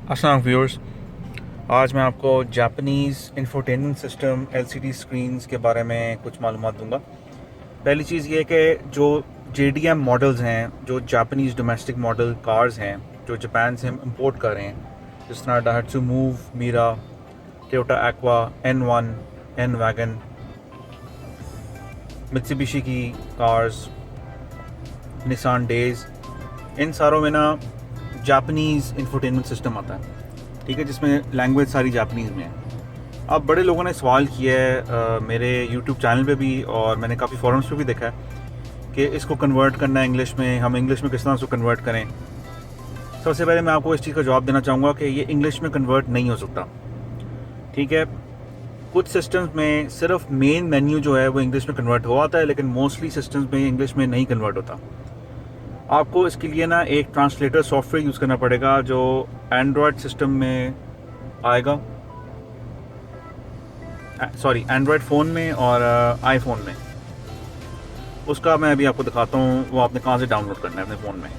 अस्सलाम व्यूअर्स, आज मैं आपको Japanese infotainment system LCD screens के बारे में कुछ मालूमात दूंगा। पहली चीज़ ये कि जो जेडीएम मॉडल्स हैं, जो जापानीज़ डोमेस्टिक मॉडल कार्स हैं जो जापान से हम इंपोर्ट कर रहे हैं, जिस तरह Daihatsu Move, Mira, Toyota Aqua, N1, N wagon, Mitsubishi की कार्स, निसान डेज, इन सारों में ना जापानीज़ इंफोटेनमेंट सिस्टम आता है, ठीक है, जिसमें लैंग्वेज सारी जापानीज़ में है। अब बड़े लोगों ने सवाल किया है मेरे यूट्यूब चैनल पे भी, और मैंने काफ़ी फोरम्स पे भी देखा है कि इसको कन्वर्ट करना है इंग्लिश में, हम इंग्लिश में किस तरह से कन्वर्ट करें। सबसे पहले मैं आपको इस चीज़ का जवाब देना चाहूँगा कि ये इंग्लिश में कन्वर्ट नहीं हो सकता, ठीक है। कुछ सिस्टम्स में सिर्फ मेन मेन्यू जो है वो इंग्लिश में कन्वर्ट हो आता है, लेकिन मोस्टली सिस्टम्स में इंग्लिश में नहीं कन्वर्ट होता। आपको इसके लिए ना एक ट्रांसलेटर सॉफ्टवेयर यूज़ करना पड़ेगा जो एंड्रॉयड सिस्टम में आएगा, सॉरी एंड्रॉयड फ़ोन में और आईफोन में। उसका मैं अभी आपको दिखाता हूँ वो आपने कहाँ से डाउनलोड करना है अपने फ़ोन में।